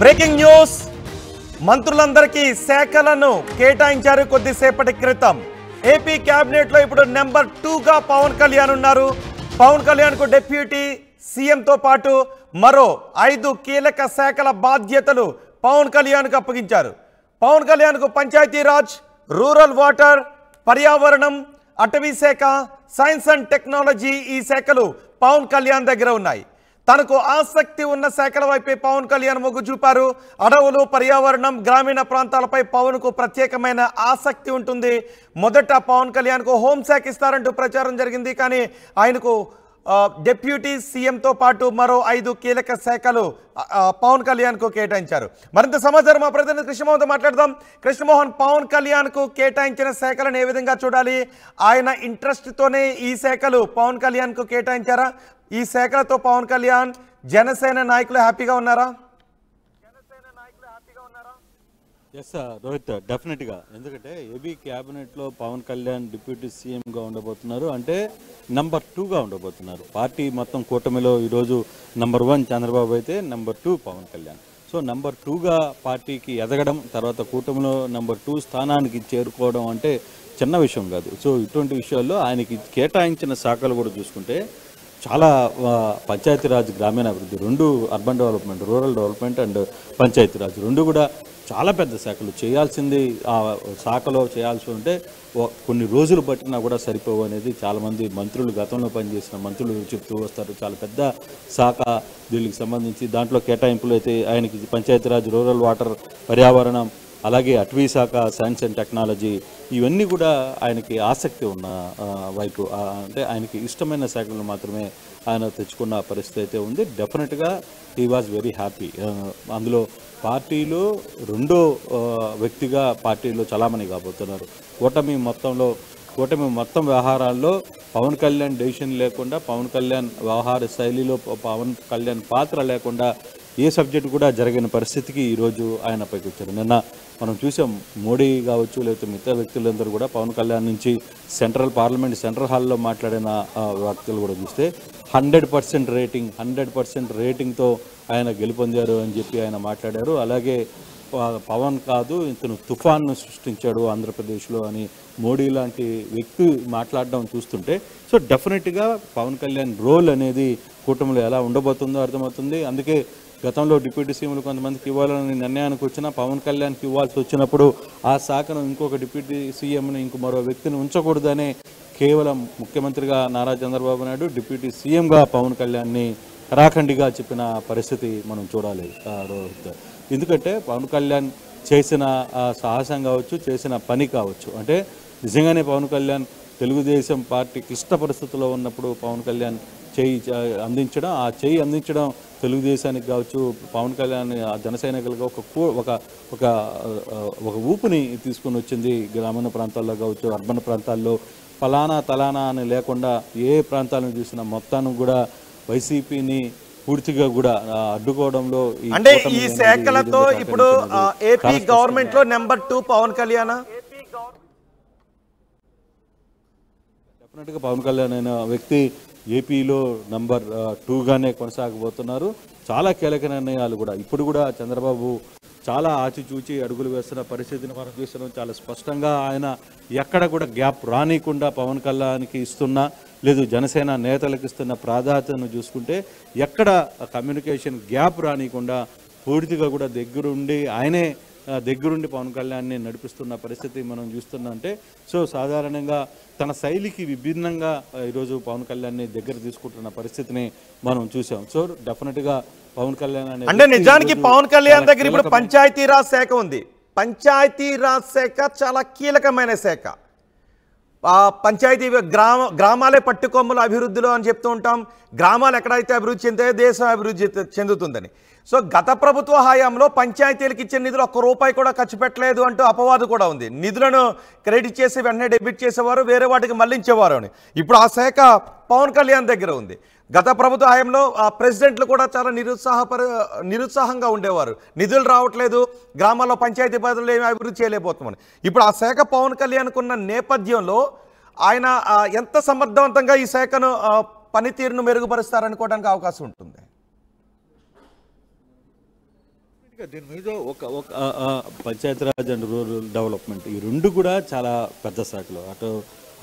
Breaking news మంత్రులందరికీ శాఖలను కేటాయించారు కొద్దిసేపటి క్రితం. ఏపీ కేబినెట్ లో ఇప్పుడు నెంబర్ 2 గా పవన్ కళ్యాణ్ ఉన్నారు. పవన్ కళ్యాణ్ కు డిప్యూటీ సీఎం తో పాటు మరో 5 కీలక శాఖల బాధ్యతలు పవన్ కళ్యాణ్ కు అప్పగించారు. పవన్ కళ్యాణ్ కు పంచాయతీరాజ్, రూరల్ వాటర్, పర్యావరణం, అటవీ శాఖ, సైన్స్ అండ్ టెక్నాలజీ ఈ శాఖలు పవన్ కళ్యాణ్ దగ్గర ఉన్నాయి. తనకు ఆసక్తి ఉన్న శాఖల వైపే పవన్ కళ్యాణ్ మొగ్గు చూపారు. అడవులు, పర్యావరణం, గ్రామీణ ప్రాంతాలపై పవన్ కు ప్రత్యేకమైన ఆసక్తి ఉంటుంది. మొదట పవన్ కళ్యాణ్ కు హోంశాఖ ఇస్తారంటూ ప్రచారం జరిగింది. కానీ ఆయనకు డిప్యూటీ సీఎంతో పాటు మరో 5 కీలక శాఖలు పవన్ కళ్యాణ్ కు కేటాయించారు. మరింత సమాచారం మా ప్రతినిధి కృష్ణమోహన్తో మాట్లాడదాం. కృష్ణమోహన్, పవన్ కళ్యాణ్ కు కేటాయించిన శాఖలను ఏ విధంగా చూడాలి? ఆయన ఇంట్రెస్ట్ తోనే ఈ శాఖలు పవన్ కళ్యాణ్ కు కేటాయించారా? ఈ శాఖలతో పవన్ కళ్యాణ్, జనసేన నాయకులు హ్యాపీగా ఉన్నారా? ఎస్ రోహిత్, డెఫినెట్గా. ఎందుకంటే ఏబీ క్యాబినెట్లో పవన్ కళ్యాణ్ డిప్యూటీ సీఎంగా ఉండబోతున్నారు, అంటే నెంబర్ 2గా ఉండబోతున్నారు. పార్టీ మొత్తం కూటమిలో ఈరోజు నెంబర్ 1 చంద్రబాబు అయితే number 2 Pawan Kalyan. So number 2గా పార్టీకి ఎదగడం, తర్వాత కూటమిలో నెంబర్ 2 స్థానానికి చేరుకోవడం అంటే చిన్న విషయం కాదు. సో ఇటువంటి విషయాల్లో ఆయనకి కేటాయించిన శాఖలు కూడా చూసుకుంటే చాలా పంచాయతీరాజ్, గ్రామీణాభివృద్ధి, 2 urban development, rural development and Panchayati Raj 2 కూడా చాలా పెద్ద శాఖలు. చేయాల్సింది ఆ శాఖలో చేయాల్సి ఉంటే కొన్ని రోజులు పట్టినా కూడా సరిపోవు అనేది చాలామంది మంత్రులు, గతంలో పనిచేసిన మంత్రులు చెప్తూ వస్తారు. చాలా పెద్ద శాఖ దీనికి సంబంధించి. దాంట్లో కేటాయింపులు అయితే ఆయనకి పంచాయతీరాజ్, రూరల్ వాటర్, పర్యావరణం, అలాగే అటవీ శాఖ, సైన్స్ అండ్ టెక్నాలజీ ఇవన్నీ కూడా ఆయనకి ఆసక్తి ఉన్న వైపు, అంటే ఆయనకి ఇష్టమైన శాఖలను మాత్రమే ఆయన తెచ్చుకున్న పరిస్థితి అయితే ఉంది. డెఫినెట్గా హీ వాజ్ వెరీ హ్యాపీ. అందులో పార్టీలో 2వ వ్యక్తిగా పార్టీలో చలామణి కాబోతున్నారు. కూటమి మొత్తం వ్యవహారాల్లో పవన్ కళ్యాణ్ డెసిషన్ లేకుండా, పవన్ కళ్యాణ్ వ్యవహార శైలిలో పవన్ కళ్యాణ్ పాత్ర లేకుండా ఏ సబ్జెక్టు కూడా జరిగిన పరిస్థితికి ఈరోజు ఆయన పైకి వచ్చారు. నిన్న మనం చూసాం, మోడీ కావచ్చు, లేకపోతే మిగతా వ్యక్తులందరూ కూడా పవన్ కళ్యాణ్ నుంచి పార్లమెంట్ సెంట్రల్ హాల్లో మాట్లాడిన వ్యక్తులు కూడా చూస్తే 100% రేటింగ్తో ఆయన గెలుపొందారు అని చెప్పి ఆయన మాట్లాడారు. అలాగే పవన్ కాదు, ఇతను తుఫాన్ను సృష్టించాడు ఆంధ్రప్రదేశ్లో అని మోడీ లాంటి వ్యక్తి మాట్లాడడం చూస్తుంటే, సో డెఫినెట్గా పవన్ కళ్యాణ్ రోల్ అనేది కూటమిలో ఎలా ఉండబోతుందో అర్థమవుతుంది. అందుకే గతంలో డిప్యూటీ సీఎంలు కొంతమందికి ఇవ్వాలని నిర్ణయానికి వచ్చినా పవన్ కళ్యాణ్కి ఇవ్వాల్సి వచ్చినప్పుడు ఆ శాఖను ఇంకొక డిప్యూటీ సీఎంని, మరో వ్యక్తిని ఉంచకూడదనే కేవలం ముఖ్యమంత్రిగా నారా చంద్రబాబు నాయుడు డిప్యూటీ సీఎంగా పవన్ కళ్యాణ్ని కరాఖండిగా చెప్పిన పరిస్థితి మనం చూడాలి రోహిత్. ఎందుకంటే పవన్ కళ్యాణ్ చేసిన సాహసం కావచ్చు, చేసిన పని కావచ్చు, అంటే నిజంగానే పవన్ కళ్యాణ్ తెలుగుదేశం పార్టీ క్లిష్ట పరిస్థితుల్లో ఉన్నప్పుడు పవన్ కళ్యాణ్ చేయి అందించడం తెలుగుదేశానికి కావచ్చు, పవన్ కళ్యాణ్ జన సైనికులుగా ఒక ఊపుని తీసుకుని వచ్చింది. గ్రామీణ ప్రాంతాల్లో కావచ్చు, అర్బన్ ప్రాంతాల్లో తలానా అని లేకుండా ఏ ప్రాంతాలను చూసినా మొత్తాన్ని కూడా వైసీపీని పూర్తిగా కూడా అడ్డుకోవడంలో, అంటే ఈ శాఖలతో ఇప్పుడు ఏపీ గవర్నమెంట్ లో నెంబర్ 2 పవన్ కళ్యాణ్. డెఫినెట్గా పవన్ కళ్యాణ్ అయిన వ్యక్తి ఏపీలో నెంబర్ 2గానే కొనసాగబోతున్నారు. చాలా కీలక నిర్ణయాలు కూడా ఇప్పుడు కూడా చంద్రబాబు చాలా ఆచిచూచి అడుగులు వేస్తున్న పరిస్థితిని మనం చూస్తున్నాం. చాలా స్పష్టంగా ఆయన ఎక్కడ కూడా గ్యాప్ రానికుండా పవన్ కళ్యాణ్కి ఇస్తున్నా, లేదు జనసేన నేతలకు ఇస్తున్న ప్రాధాన్యతను చూసుకుంటే ఎక్కడ కమ్యూనికేషన్ గ్యాప్ రానికుండా పూర్తిగా కూడా ఆయనే దగ్గరుండి పవన్ కళ్యాణ్ని నడిపిస్తున్న పరిస్థితి మనం చూస్తున్నామంటే, సో సాధారణంగా తన శైలికి విభిన్నంగా ఈరోజు పవన్ కళ్యాణ్ని దగ్గర తీసుకుంటున్న పరిస్థితిని మనం చూసాం. సో డెఫినెట్గా పవన్ కళ్యాణ్ అంటే నిజానికి పవన్ కళ్యాణ్ దగ్గర ఇప్పుడు పంచాయతీరాజ్ శాఖ ఉంది. పంచాయతీరాజ్ శాఖ చాలా కీలకమైన శాఖ. పంచాయతీ గ్రామాలే పట్టుకొమ్మల అభివృద్ధిలో అని చెప్తూ ఉంటాం. గ్రామాలు ఎక్కడైతే అభివృద్ధి చెందాయో దేశం అభివృద్ధి చెందుతుందని. సో గత ప్రభుత్వ హయాంలో పంచాయతీలకు ఇచ్చే నిధులు 1 రూపాయి కూడా ఖర్చు పెట్టలేదు అంటూ అపవాదు కూడా ఉంది. నిధులను క్రెడిట్ చేసి వెంటనే డెబిట్ చేసేవారు, వేరే వాటికి మళ్లించేవారు అని. ఇప్పుడు ఆ శాఖ పవన్ కళ్యాణ్ దగ్గర ఉంది. గత ప్రభుత్వ హయాంలో ప్రెసిడెంట్లు కూడా చాలా నిరుత్సాహంగా ఉండేవారు. నిధులు రావట్లేదు, గ్రామాల్లో పంచాయతీ పరిధిలో ఏమి అభివృద్ధి చేయలేకపోతున్నామని. ఇప్పుడు ఆ శాఖ పవన్ కళ్యాణ్కున్న నేపథ్యంలో ఆయన ఎంత సమర్థవంతంగా ఈ శాఖను పనితీరును మెరుగుపరుస్తారనుకోవడానికి అవకాశం ఉంటుంది. డెఫినెట్గా దీని మీద ఒక ఒక పంచాయతీరాజ్ అండ్ రూరల్ డెవలప్మెంట్ ఈ రెండు కూడా చాలా పెద్ద శాఖలు.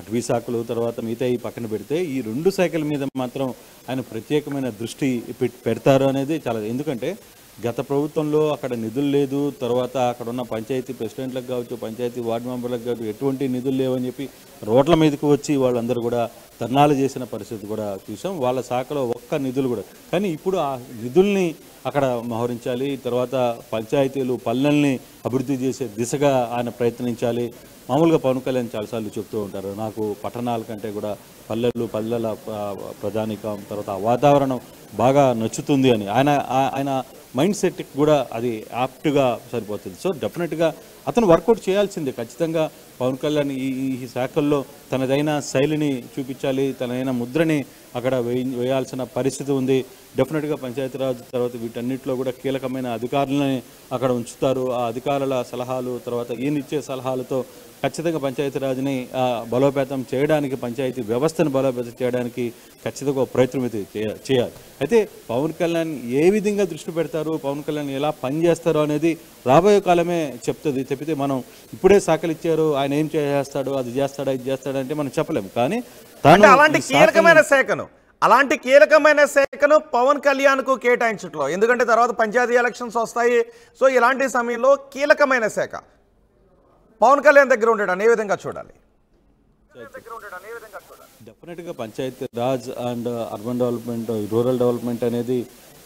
అటవీ శాఖలు తర్వాత మిగతా ఈ పక్కన పెడితే ఈ రెండు శాఖల మీద మాత్రం ఆయన ప్రత్యేకమైన దృష్టి పెడతారు అనేది చాలా. ఎందుకంటే గత ప్రభుత్వంలో అక్కడ నిధులు లేదు, తర్వాత అక్కడ ఉన్న పంచాయతీ ప్రెసిడెంట్లకు కావచ్చు, పంచాయతీ వార్డు మెంబర్లకు కావచ్చు ఎటువంటి నిధులు లేవని చెప్పి రోడ్ల మీదకి వచ్చి వాళ్ళందరూ కూడా ధర్నాలు చేసిన పరిస్థితి కూడా చూసాం. వాళ్ళ శాఖలో ఒక్క నిధులు కూడా. కానీ ఇప్పుడు ఆ నిధుల్ని అక్కడ మోహరించాలి, తర్వాత పంచాయతీలు పల్లెల్ని అభివృద్ధి చేసే దిశగా ఆయన ప్రయత్నించాలి. మామూలుగా పవన్ కళ్యాణ్ చాలాసార్లు చెప్తూ ఉంటారు, నాకు పట్టణాల కంటే కూడా పల్లెల ప్రజానికం తర్వాత ఆ వాతావరణం బాగా నచ్చుతుంది అని. ఆయన మైండ్ సెట్కి కూడా అది యాప్ట్గా సరిపోతుంది. సో డెఫినెట్గా అతను వర్కౌట్ చేయాల్సిందే ఖచ్చితంగా. పవన్ కళ్యాణ్ ఈ శాఖల్లో తనదైన శైలిని చూపించాలి, తనదైన ముద్రని అక్కడ వేయాల్సిన పరిస్థితి ఉంది. డెఫినెట్గా పంచాయతీరాజ్ తర్వాత వీటన్నిటిలో కూడా కీలకమైన అధికారులని అక్కడ ఉంచుతారు. ఆ అధికారుల సలహాలు తర్వాత ఈయనిచ్చే సలహాలతో ఖచ్చితంగా పంచాయతీరాజ్ని బలోపేతం చేయడానికి, పంచాయతీ వ్యవస్థను బలోపేతం చేయడానికి ఖచ్చితంగా ప్రయత్నం అయితే చేయాలి. అయితే పవన్ కళ్యాణ్ ఏ విధంగా దృష్టి పెడతారు, పవన్ కళ్యాణ్ ఎలా పనిచేస్తారో అనేది రాబోయే కాలమే చెప్తుంది. తప్పితే మనం ఇప్పుడే శాఖలు ఇచ్చారు, ఆయన ఏం చేస్తాడు, అది చేస్తాడా, ఇది చేస్తాడా అంటే మనం చెప్పలేము. కానీ అలాంటి కీలకమైన శాఖను పవన్ కళ్యాణ్ కు కేటాయించట్లో, ఎందుకంటే తర్వాత పంచాయతీ ఎలక్షన్స్ వస్తాయి. సో ఇలాంటి సమయంలో కీలకమైన శాఖ పవన్ కళ్యాణ్ దగ్గర ఉండడం ఏ విధంగా చూడాలి? డెఫినెట్గా Panchayati Raj and urban development, rural development అనేది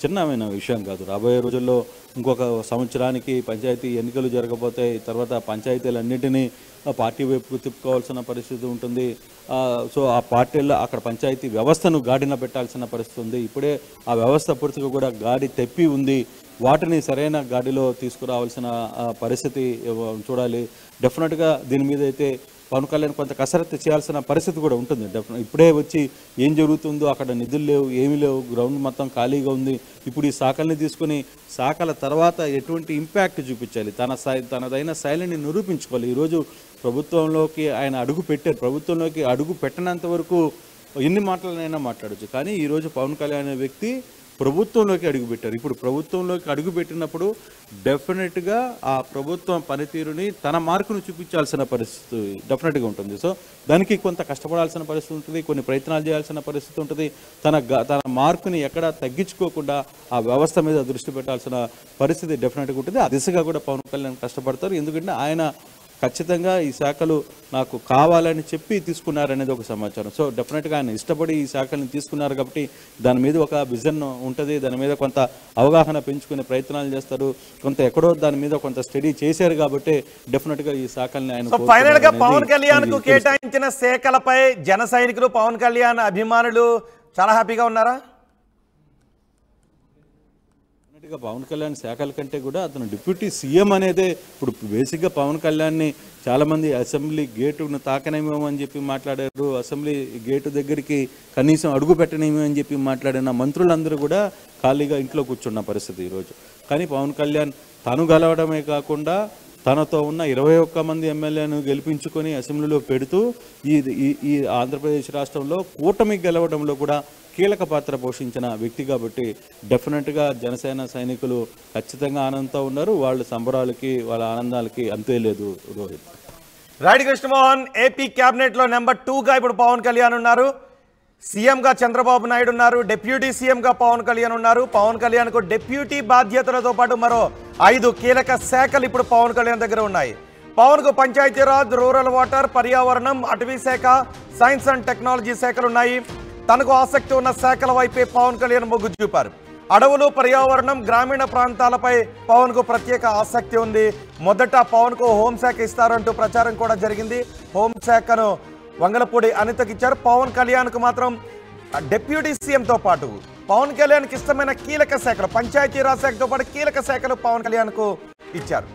చిన్నమైన విషయం కాదు. రాబోయే రోజుల్లో ఇంకొక సంవత్సరానికి పంచాయతీ ఎన్నికలు జరగబోతాయి. తర్వాత పంచాయతీలన్నింటినీ పార్టీ వైపు తిప్పుకోవాల్సిన పరిస్థితి ఉంటుంది. సో ఆ పార్టీల్లో అక్కడ పంచాయతీ వ్యవస్థను గాడిన పెట్టాల్సిన పరిస్థితి ఉంది. ఇప్పుడే ఆ వ్యవస్థ పూర్తిగా కూడా గాడి తెప్పి ఉంది. వాటిని సరైన గాడిలో తీసుకురావాల్సిన పరిస్థితి చూడాలి. డెఫినెట్గా దీని మీద అయితే పవన్ కళ్యాణ్ కొంత కసరత్తు చేయాల్సిన పరిస్థితి కూడా ఉంటుంది. ఇప్పుడే వచ్చి ఏం జరుగుతుందో, అక్కడ నిధులు లేవు, ఏమీ లేవు, గ్రౌండ్ మొత్తం ఖాళీగా ఉంది. ఇప్పుడు ఈ శాఖల్ని తీసుకుని శాఖల తర్వాత ఎటువంటి ఇంపాక్ట్ చూపించాలి, తనదైన శైలిని నిరూపించుకోవాలి. ఈరోజు ప్రభుత్వంలోకి ఆయన అడుగు పెట్టారు. ప్రభుత్వంలోకి అడుగు పెట్టినంత వరకు ఎన్ని మాటలనైనా మాట్లాడచ్చు. కానీ ఈరోజు పవన్ కళ్యాణ్ అనే వ్యక్తి ప్రభుత్వంలోకి అడుగుపెట్టారు. ఇప్పుడు ప్రభుత్వంలోకి అడుగుపెట్టినప్పుడు డెఫినెట్గా ఆ ప్రభుత్వం పనితీరుని తన మార్కును చూపించాల్సిన పరిస్థితి డెఫినెట్గా ఉంటుంది. సో దానికి కొంత కష్టపడాల్సిన పరిస్థితి ఉంటుంది, కొన్ని ప్రయత్నాలు చేయాల్సిన పరిస్థితి ఉంటుంది. తన మార్కుని ఎక్కడా తగ్గించుకోకుండా ఆ వ్యవస్థ మీద దృష్టి పెట్టాల్సిన పరిస్థితి డెఫినెట్గా ఉంటుంది. ఆ దిశగా కూడా పవన్ కళ్యాణ్ కష్టపడతారు. ఎందుకంటే ఆయన ఖచ్చితంగా ఈ శాఖలు నాకు కావాలని చెప్పి తీసుకున్నారనేది ఒక సమాచారం. సో డెఫినెట్గా ఆయన ఇష్టపడి ఈ శాఖలను తీసుకున్నారు కాబట్టి దాని మీద ఒక విజన్ ఉంటుంది, దాని మీద కొంత అవగాహన పెంచుకునే ప్రయత్నాలు చేస్తారు, కొంత ఎక్కడో దాని మీద కొంత స్టడీ చేశారు కాబట్టి డెఫినెట్గా ఈ శాఖల్ని ఆయన ఫైనల్ గా పవన్ కళ్యాణ్ కు కేటాయించిన శాఖలపై జన సైనికులు, పవన్ కళ్యాణ్ అభిమానులు చాలా హ్యాపీగా ఉన్నారా? పవన్ కళ్యాణ్ శాఖల కంటే కూడా అతను డిప్యూటీ సీఎం అనేదే ఇప్పుడు బేసిక్గా పవన్ కళ్యాణ్ని చాలామంది అసెంబ్లీ గేటును తాకనేమో అని చెప్పి మాట్లాడారు, అసెంబ్లీ గేటు దగ్గరికి కనీసం అడుగు పెట్టనేమో అని చెప్పి మాట్లాడిన మంత్రులందరూ కూడా ఖాళీగా ఇంట్లో కూర్చున్న పరిస్థితి ఈరోజు. కానీ పవన్ కళ్యాణ్ తను గెలవడమే కాకుండా తనతో ఉన్న 21 మంది ఎమ్మెల్యేను గెలిపించుకొని అసెంబ్లీలో పెడుతూ ఈ ఆంధ్రప్రదేశ్ రాష్ట్రంలో కూటమి గెలవడంలో కూడా కీలక పాత్ర పోషించిన వ్యక్తి కాబట్టి డెఫినెట్గా జనసేన సైనికులు ఖచ్చితంగా ఆనందంతో ఉన్నారు. వాళ్ళ సంబరాలకి వాళ్ళ ఆనందాలకి అంతే లేదు. Rohit right Krishnamohan, AP cabinet లో నెంబర్ 2గా ఇప్పుడు పవన్ కళ్యాణ్ ఉన్నారు, సీఎంగా చంద్రబాబు నాయుడు ఉన్నారు, డిప్యూటీ సీఎంగా పవన్ కళ్యాణ్ ఉన్నారు. పవన్ కళ్యాణ్ కు డిప్యూటీ బాధ్యతలతో పాటు మరో 5 కీలక శాఖలు ఇప్పుడు పవన్ కళ్యాణ్ దగ్గర ఉన్నాయి. పవన్ కు పంచాయతీరాజ్, రూరల్ వాటర్, పర్యావరణం, అటవీ శాఖ, సైన్స్ అండ్ టెక్నాలజీ శాఖలు ఉన్నాయి. తనకు ఆసక్తి ఉన్న శాఖల వైపే పవన్ కళ్యాణ్ మొగ్గు చూపారు. అడవులు, పర్యావరణం, గ్రామీణ ప్రాంతాలపై పవన్ కు ప్రత్యేక ఆసక్తి ఉంది. మొదట పవన్ కు హోంశాఖ ఇస్తారంటూ ప్రచారం కూడా జరిగింది. హోంశాఖను వంగలపూడి అనితకి ఇచ్చారు. పవన్ కళ్యాణ్ కు మాత్రం డిప్యూటీ సీఎంతో పాటు పవన్ కళ్యాణ్కి ఇష్టమైన కీలక శాఖలు, పంచాయతీరాజ్ శాఖతో పాటు కీలక శాఖలు పవన్ కళ్యాణ్ కు ఇచ్చారు.